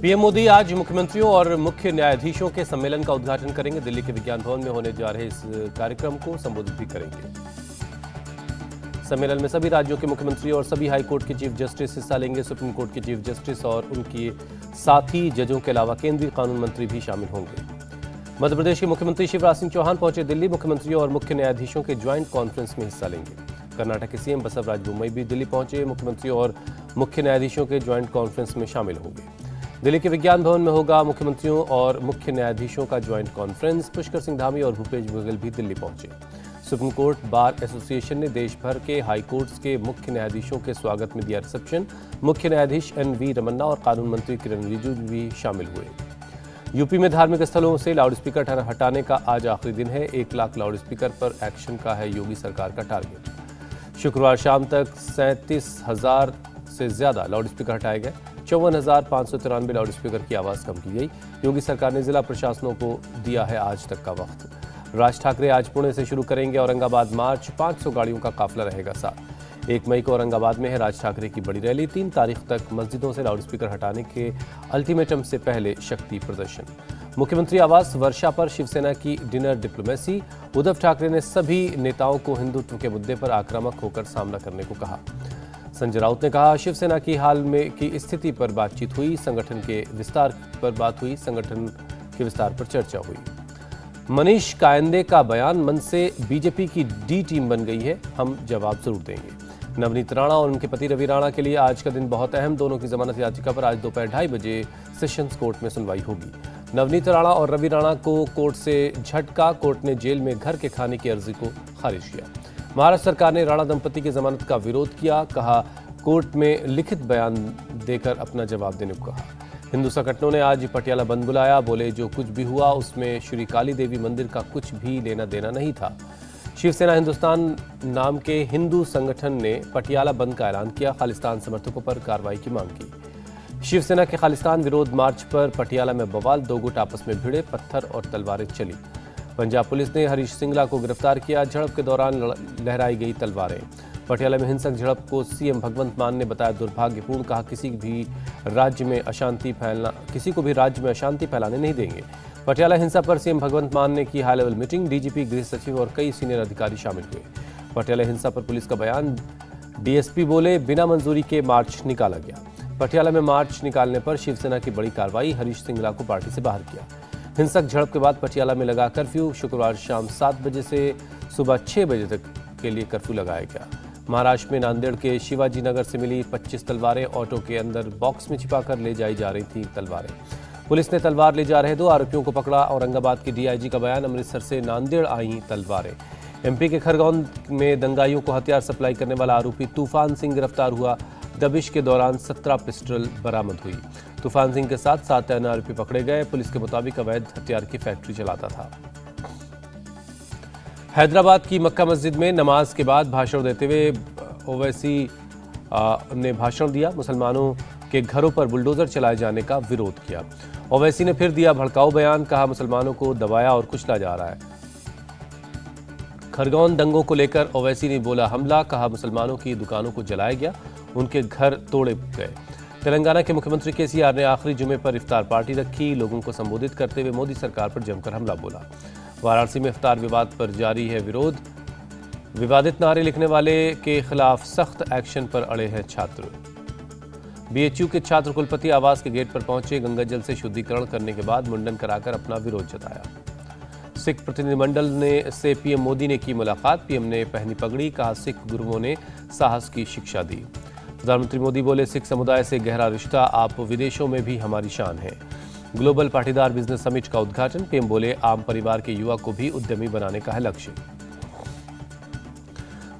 PM Modi आज मुख्यमंत्रियों और मुख्य न्यायाधीशों के सम्मेलन का उद्घाटन करेंगे। दिल्ली के विज्ञान भवन में होने जा रहे इस कार्यक्रम को संबोधित भी करेंगे। सम्मेलन में सभी राज्यों के मुख्यमंत्री और सभी हाईकोर्ट के चीफ जस्टिस हिस्सा लेंगे। सुप्रीम कोर्ट के चीफ जस्टिस और उनके साथी जजों के अलावा केंद्रीय कानून मंत्री भी शामिल होंगे। मध्य प्रदेश के मुख्यमंत्री शिवराज सिंह चौहान पहुंचे दिल्ली। मुख्यमंत्रियों और मुख्य न्यायाधीशों के ज्वाइंट कॉन्फ्रेंस में हिस्सा लेंगे। कर्नाटक के सीएम बसवराज बोम्मई भी दिल्ली पहुंचे। मुख्यमंत्रियों और मुख्य न्यायाधीशों के ज्वाइंट कॉन्फ्रेंस में शामिल होंगे। दिल्ली के विज्ञान भवन में होगा मुख्यमंत्रियों और मुख्य न्यायाधीशों का ज्वाइंट कॉन्फ्रेंस। पुष्कर सिंह धामी और भूपेश बघेल भी दिल्ली पहुंचे। सुप्रीम कोर्ट बार एसोसिएशन ने देश भर के हाई कोर्ट्स के मुख्य न्यायाधीशों के स्वागत में दिया रिसेप्शन। मुख्य न्यायाधीश एन.वी. रमन्ना और कानून मंत्री किरण रिजिजू भी शामिल हुए। यूपी में धार्मिक स्थलों से लाउडस्पीकर हटाने का आज आखिरी दिन है। 1 लाख लाउडस्पीकर पर एक्शन का है योगी सरकार का टारगेट। शुक्रवार शाम तक 37,000 से ज्यादा लाउडस्पीकर हटाए गए। 54,593 लाउडस्पीकर की आवाज कम की गई। योगी सरकार ने जिला प्रशासनों को दिया है आज तक का वक्त। राज ठाकरे आज पुणे से शुरू करेंगे औरंगाबाद मार्च। 500 गाड़ियों का काफिला रहेगा साथ। 1 मई को औरंगाबाद में है राज ठाकरे की बड़ी रैली। 3 तारीख तक मस्जिदों से लाउडस्पीकर हटाने के अल्टीमेटम से पहले शक्ति प्रदर्शन। मुख्यमंत्री आवास वर्षा पर शिवसेना की डिनर डिप्लोमेसी। उद्धव ठाकरे ने सभी नेताओं को हिंदुत्व के मुद्दे पर आक्रामक होकर सामना करने को कहा। संजय राउत ने कहा शिवसेना की हाल में की स्थिति पर बातचीत हुई। संगठन के विस्तार पर बात हुई। संगठन के विस्तार पर चर्चा हुई। मनीष कायंदे का बयान, मन से बीजेपी की डी टीम बन गई है, हम जवाब जरूर देंगे। नवनीत राणा और उनके पति रवि राणा के लिए आज का दिन बहुत अहम। दोनों की जमानत याचिका पर आज दोपहर 2:30 बजे सेशंस कोर्ट में सुनवाई होगी। नवनीत राणा और रवि राणा को कोर्ट से झटका। कोर्ट ने जेल में घर के खाने की अर्जी को खारिज किया। महाराष्ट्र सरकार ने राणा दंपति की जमानत का विरोध किया। कहा कोर्ट में लिखित बयान देकर अपना जवाब देने को कहा। हिंदू संगठनों ने आज पटियाला बंद बुलाया। बोले जो कुछ भी हुआ उसमें श्री काली देवी मंदिर का कुछ भी लेना देना नहीं था। शिवसेना हिंदुस्तान नाम के हिंदू संगठन ने पटियाला बंद का ऐलान किया। खालिस्तान समर्थकों पर कार्रवाई की मांग की। शिवसेना के खालिस्तान विरोध मार्च पर पटियाला में बवाल। 2 गुट आपस में भिड़े, पत्थर और तलवारें चली। पंजाब पुलिस ने हरीश सिंगला को गिरफ्तार किया। झड़प के दौरान लहराई गई तलवारें। पटियाला में हिंसक झड़प को सीएम भगवंत मान ने बताया दुर्भाग्यपूर्ण। कहा किसी को भी राज्य में अशांति फैलाने नहीं देंगे। पटियाला हिंसा पर सीएम भगवंत मान ने की हाई लेवल मीटिंग। डीजीपी, गृह सचिव और कई सीनियर अधिकारी शामिल हुए। पटियाला हिंसा पर पुलिस का बयान। डीएसपी बोले बिना मंजूरी के मार्च निकाला गया। पटियाला में मार्च निकालने पर शिवसेना की बड़ी कार्रवाई। हरीश सिंगला को पार्टी से बाहर किया। हिंसक झड़प के बाद पटियाला में लगा कर्फ्यू। शुक्रवार शाम 7 बजे से सुबह 6 बजे तक के लिए कर्फ्यू लगाया गया। महाराष्ट्र में नांदेड़ के शिवाजी नगर से मिली 25 तलवारें। ऑटो के अंदर बॉक्स में छिपाकर ले जाई जा रही थी तलवारें। पुलिस ने तलवार ले जा रहे 2 आरोपियों को पकड़ा। औरंगाबाद के डीआईजी का बयान। अमृतसर से नांदेड़ आई तलवारें। एमपी के खरगोन में दंगाइयों को हथियार सप्लाई करने वाला आरोपी तूफान सिंह गिरफ्तार हुआ। दबिश के दौरान 17 पिस्टल बरामद हुई। तूफान सिंह के साथ 7 अन्य आरोपी पकड़े गए। पुलिस के मुताबिक अवैध हथियार की फैक्ट्री चलाता था। हैदराबाद की मक्का मस्जिद में नमाज के बाद भाषण देते हुए ओवैसी ने भाषण दिया। मुसलमानों के घरों पर बुलडोजर चलाए जाने का विरोध किया। ओवैसी ने फिर दिया भड़काऊ बयान। कहा मुसलमानों को दबाया और कुचला जा रहा है। खरगोन दंगों को लेकर ओवैसी ने बोला हमला। कहा मुसलमानों की दुकानों को जलाया गया, उनके घर तोड़े गए। तेलंगाना के मुख्यमंत्री केसीआर ने आखिरी जुमे पर इफ्तार पार्टी रखी। लोगों को संबोधित करते हुए मोदी सरकार पर जमकर हमला बोला। वाराणसी में इफ्तार विवाद पर जारी है विरोध। विवादित नारे लिखने वाले के खिलाफ सख्त एक्शन पर अड़े हैं छात्र। बीएचयू के छात्र कुलपति आवास के गेट पर पहुंचे। गंगाजल से शुद्धिकरण करने के बाद मुंडन कराकर अपना विरोध जताया। सिख प्रतिनिधिमंडल से पीएम मोदी ने की मुलाकात। पीएम ने पहनी पगड़ी। कहा सिख गुरुओं ने साहस की शिक्षा दी। प्रधानमंत्री मोदी बोले सिख समुदाय से गहरा रिश्ता, आप विदेशों में भी हमारी शान है। ग्लोबल पाटीदार बिजनेस समिट का उद्घाटन। पीएम बोले आम परिवार के युवा को भी उद्यमी बनाने का है लक्ष्य।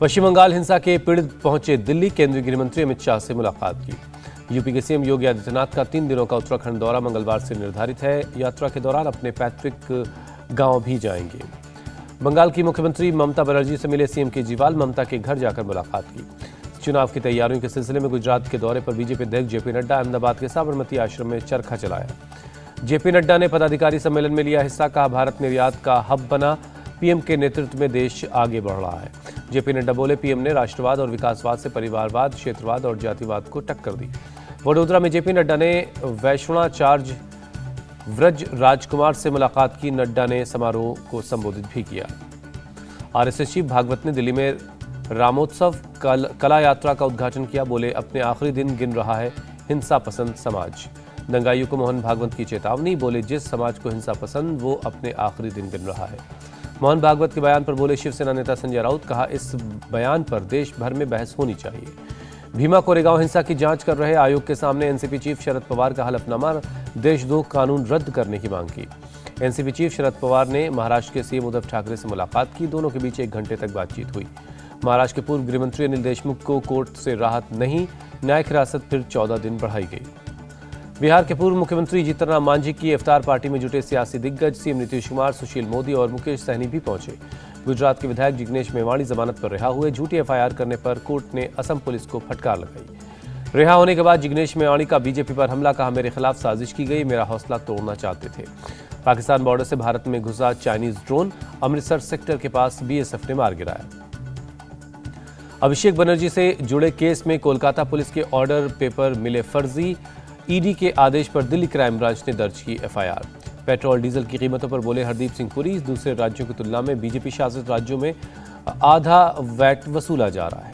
पश्चिम बंगाल हिंसा के पीड़ित पहुंचे दिल्ली। केंद्रीय गृह मंत्री अमित शाह से मुलाकात की। यूपी के सीएम योगी आदित्यनाथ का 3 दिनों का उत्तराखंड दौरा मंगलवार से निर्धारित है। यात्रा के दौरान अपने पैतृक गांव भी जाएंगे। बंगाल की मुख्यमंत्री ममता बनर्जी से मिले सीएम केजरीवाल। ममता के घर जाकर मुलाकात की। चुनाव की तैयारियों के सिलसिले में गुजरात के दौरे पर बीजेपी अध्यक्ष जेपी नड्डा अहमदाबाद के साबरमती आश्रम में चरखा चलाया। जेपी नड्डा ने पदाधिकारी सम्मेलन में लिया हिस्सा। कहा भारत निर्यात का हब बना। पीएम के नेतृत्व में देश आगे बढ़ रहा है। जेपी नड्डा बोले पीएम ने राष्ट्रवाद और विकासवाद से परिवारवाद, क्षेत्रवाद और जातिवाद को टक्कर दी। वडोदरा में जेपी नड्डा ने वैष्णवाचार्य व्रज राजकुमार से मुलाकात की। नड्डा ने समारोह को संबोधित भी किया। आरएसएस चीफ भागवत ने दिल्ली में रामोत्सव कला यात्रा का उद्घाटन किया। बोले, अपने आखिरी दिन गिन रहा है हिंसा पसंद समाज। दंगाइयों को मोहन भागवत की चेतावनी। बोले, जिस समाज को हिंसा पसंद वो अपने आखिरी दिन गिन रहा है। मोहन भागवत के बयान पर बोले शिवसेना नेता संजय राउत। कहा, इस बयान पर देश भर में बहस होनी चाहिए। भीमा कोरेगांव हिंसा की जांच कर रहे आयोग के सामने एनसीपी चीफ शरद पवार का हलफनामा। देशद्रोह कानून रद्द करने की मांग की। एनसीपी चीफ शरद पवार ने महाराष्ट्र के सीएम उद्धव ठाकरे से मुलाकात की। दोनों के बीच 1 घंटे तक बातचीत हुई। महाराष्ट्र के पूर्व गृहमंत्री अनिल देशमुख को कोर्ट से राहत नहीं, न्यायिक हिरासत फिर 14 दिन बढ़ाई गई। बिहार के पूर्व मुख्यमंत्री जीतन राम मांझी की इफ्तार पार्टी में जुटे सियासी दिग्गज सीएम नीतीश कुमार, सुशील मोदी और मुकेश सहनी भी पहुंचे। गुजरात के विधायक जिग्नेश मेवाणी जमानत पर रिहा हुए। झूठी एफआईआर करने पर कोर्ट ने असम पुलिस को फटकार लगाई। रिहा होने के बाद जिग्नेश मेवाणी का बीजेपी पर हमला। कहा, मेरे खिलाफ साजिश की गई, मेरा हौसला तोड़ना चाहते थे। पाकिस्तान बॉर्डर से भारत में घुसा चाइनीज ड्रोन, अमृतसर सेक्टर के पास बीएसएफ ने मार गिराया। अभिषेक बनर्जी से जुड़े केस में कोलकाता पुलिस के ऑर्डर पेपर मिले फर्जी। ईडी के आदेश पर दिल्ली क्राइम ब्रांच ने दर्ज की एफआईआर। पेट्रोल डीजल की कीमतों पर बोले हरदीप सिंह पुरी। दूसरे राज्यों की तुलना में बीजेपी शासित राज्यों में आधा वैट वसूला जा रहा है।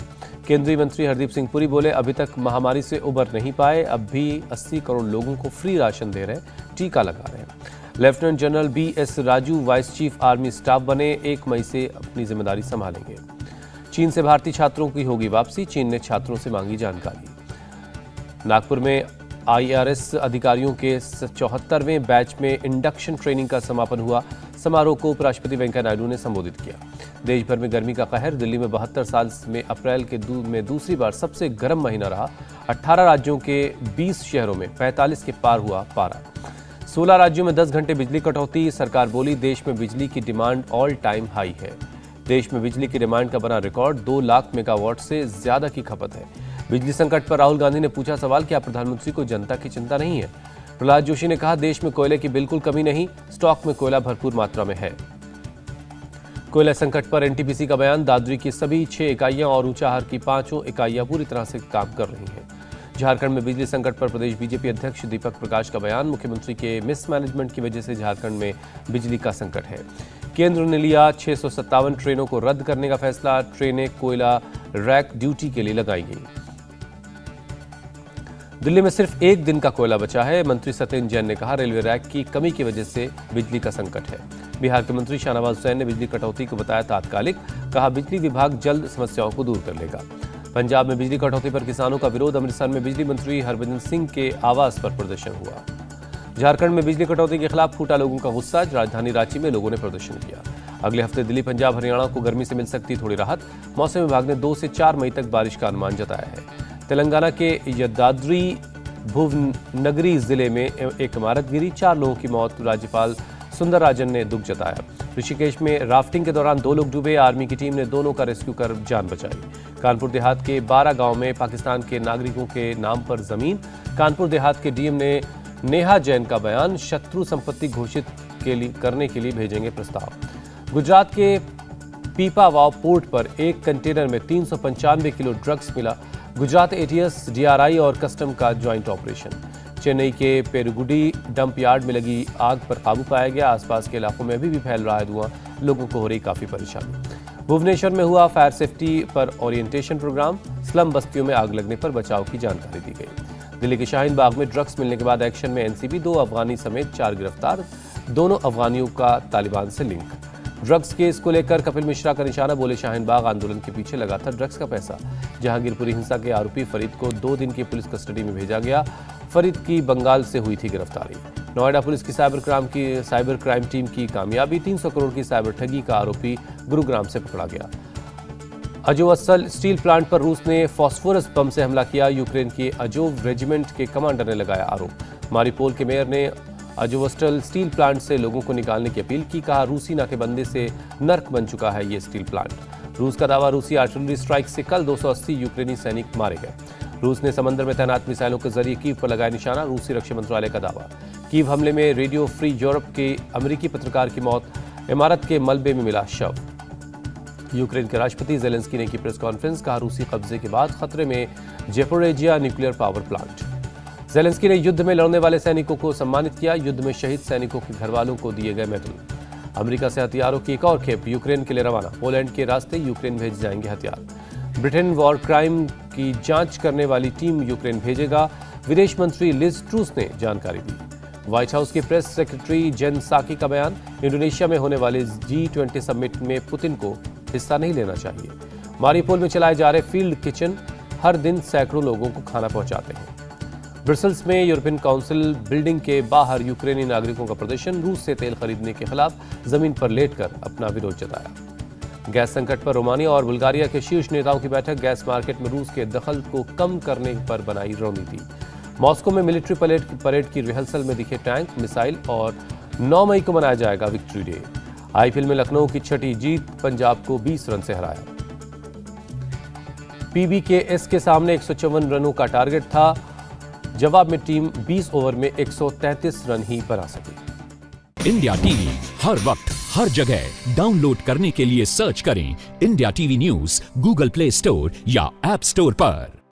केंद्रीय मंत्री हरदीप सिंह पुरी बोले, अभी तक महामारी से उबर नहीं पाए, अब भी 80 करोड़ लोगों को फ्री राशन दे रहे हैं, टीका लगा रहे हैं। Lieutenant general BS Raju vice chief army staff बने। 1 मई से अपनी जिम्मेदारी संभालेंगे। चीन से भारतीय छात्रों की होगी वापसी। चीन ने छात्रों से मांगी जानकारी। नागपुर में आईआरएस अधिकारियों के 74वें बैच में इंडक्शन ट्रेनिंग का समापन हुआ। समारोह को उपराष्ट्रपति वेंकैया नायडू ने संबोधित किया। देश भर में गर्मी का कहर। दिल्ली में 72 साल में अप्रैल में दूसरी बार सबसे गर्म महीना रहा। 18 राज्यों के 20 शहरों में 45 के पार हुआ पारा। 16 राज्यों में 10 घंटे बिजली कटौती। सरकार बोली, देश में बिजली की डिमांड ऑल टाइम हाई है। देश में बिजली की डिमांड का बना रिकॉर्ड। 2 लाख मेगावाट से ज्यादा की खपत है। बिजली संकट पर राहुल गांधी ने पूछा सवाल, क्या प्रधानमंत्री को जनता की चिंता नहीं है? प्रहलाद जोशी ने कहा, देश में कोयले की बिल्कुल कमी नहीं, स्टॉक में कोयला भरपूर मात्रा में है। कोयला संकट पर एनटीपीसी का बयान। दादरी की सभी 6 इकाइयां और ऊंचाहार की 5 इकाइयां पूरी तरह से काम कर रही हैं। झारखंड में बिजली संकट पर प्रदेश बीजेपी अध्यक्ष दीपक प्रकाश का बयान। मुख्यमंत्री के मिसमैनेजमेंट की वजह से झारखंड में बिजली का संकट है। केंद्र ने लिया 657 ट्रेनों को रद्द करने का फैसला। ट्रेनें कोयला रैक ड्यूटी के लिए लगाई गई। दिल्ली में सिर्फ 1 दिन का कोयला बचा है। मंत्री सत्येंद्र जैन ने कहा, रेलवे रैक की कमी की वजह से बिजली का संकट है। बिहार के मंत्री शाहनवाज हुसैन ने बिजली कटौती को बताया तात्कालिक। कहा, बिजली विभाग जल्द समस्याओं को दूर कर लेगा। पंजाब में बिजली कटौती पर किसानों का विरोध। अमृतसर में बिजली मंत्री हरभजन सिंह के आवास पर प्रदर्शन हुआ। झारखंड में बिजली कटौती के खिलाफ फूटा लोगों का गुस्सा। राजधानी रांची में लोगों ने प्रदर्शन किया। अगले हफ्ते दिल्ली, पंजाब, हरियाणा को गर्मी से मिल सकती थोड़ी राहत। मौसम विभाग ने 2 से 4 मई तक बारिश का अनुमान जताया है। तेलंगाना के यदाद्री भुवनगिरी जिले में एक इमारत गिरी, 4 लोगों की मौत। राज्यपाल सुंदरराजन ने दुख जताया। ऋषिकेश में राफ्टिंग के दौरान 2 लोग डूबे। आर्मी की टीम ने दोनों का रेस्क्यू कर जान बचाई। कानपुर देहात के 12 गांव में पाकिस्तान के नागरिकों के नाम पर जमीन। कानपुर देहात के डीएम ने नेहा जैन का बयान। शत्रु संपत्ति घोषित करने के लिए भेजेंगे प्रस्ताव। गुजरात के पीपावाव पोर्ट पर एक कंटेनर में 395 किलो ड्रग्स मिला। गुजरात एटीएस, डीआरआई और कस्टम का ज्वाइंट ऑपरेशन। चेन्नई के पेरुगुडी डंप यार्ड में लगी आग पर काबू पाया गया। आसपास के इलाकों में अभी भी फैल रहा है धुआं। लोगों को हो रही काफी परेशानी। भुवनेश्वर में हुआ फायर सेफ्टी पर ओरिएंटेशन प्रोग्राम। स्लम बस्तियों में आग लगने पर बचाव की जानकारी दी गई। दिल्ली के शाहीन बाग में ड्रग्स मिलने के बाद एक्शन में एनसीबी। 2 अफगानी समेत 4 गिरफ्तार। दोनों अफगानियों का तालिबान से लिंक। ड्रग्स केस को लेकर कपिल मिश्रा का निशाना। बोले, शाहीन बाग आंदोलन के पीछे लगा था ड्रग्स का पैसा। जहांगीरपुरी हिंसा के आरोपी फरीद को 2 दिन की पुलिस कस्टडी में भेजा गया। फरीद की बंगाल से हुई थी गिरफ्तारी। नोएडा पुलिस की साइबर क्राइम टीम की कामयाबी। 300 करोड़ की साइबर ठगी का आरोपी गुरुग्राम से पकड़ा गया। अजोवस्टल स्टील प्लांट पर रूस ने फॉस्फोरस बम से हमला किया। यूक्रेन के अजोव रेजिमेंट के कमांडर ने लगाया आरोप। मारिपोल के मेयर ने अजोवस्टल स्टील प्लांट से लोगों को निकालने की अपील की। कहा, रूसी नाकेबंदी से नर्क बन चुका है ये स्टील प्लांट। रूस का दावा, रूसी आर्टिलरी स्ट्राइक से कल 280 यूक्रेनी सैनिक मारे गए। रूस ने समंदर में तैनात मिसाइलों के जरिए कीव पर लगाया निशाना। रूसी रक्षा मंत्रालय का दावा, कीव हमले में रेडियो फ्री यूरोप के अमेरिकी पत्रकार की मौत। इमारत के मलबे में मिला शव। यूक्रेन के राष्ट्रपति जेलेंस्की ने की प्रेस कॉन्फ्रेंस। कहा, रूसी कब्जे के बाद खतरे में Zaporizhzhia nuclear power plant. Zelensky ने युद्ध में लड़ने वाले सैनिकों को सम्मानित किया। युद्ध में शहीद सैनिकों के घरवालों को दिए गए मेडल। अमेरिका से हथियारों की एक और खेप यूक्रेन के लिए रवाना। पोलैंड के रास्ते यूक्रेन भेजे जाएंगे हथियार। ब्रिटेन वॉर क्राइम की जांच करने वाली टीम यूक्रेन भेजेगा। विदेश मंत्री लिज ट्रूस ने जानकारी दी। व्हाइट हाउस की प्रेस सेक्रेटरी जेन साकी का बयान। इंडोनेशिया में होने वाले G20 समिट में पुतिन को हिस्सा नहीं लेना चाहिए। मारियोपोल में चलाए जा रहे फील्ड किचन हर दिन सैकड़ों लोगों को खाना पहुंचाते हैं। ब्रसेल्स में यूरोपियन काउंसिल बिल्डिंग के बाहर यूक्रेनी नागरिकों का प्रदर्शन। रूस से तेल खरीदने के खिलाफ जमीन पर लेटकर अपना विरोध जताया। गैस संकट पर रोमानिया और बुल्गारिया के शीर्ष नेताओं की बैठक। गैस मार्केट में रूस के दखल को कम करने पर बनाई रणनीति। मॉस्को में मिलिट्री परेड की रिहर्सल में दिखे टैंक, मिसाइल और 9 मई को मनाया जाएगा विक्ट्री डे। आईपीएल में लखनऊ की छठी जीत, पंजाब को 20 रन से हराया। PBKS के सामने 154 रनों का टारगेट था। जवाब में टीम 20 ओवर में 133 रन ही बना सकी। इंडिया टीवी हर वक्त हर जगह डाउनलोड करने के लिए सर्च करें India TV news Google play store या ऐप स्टोर पर।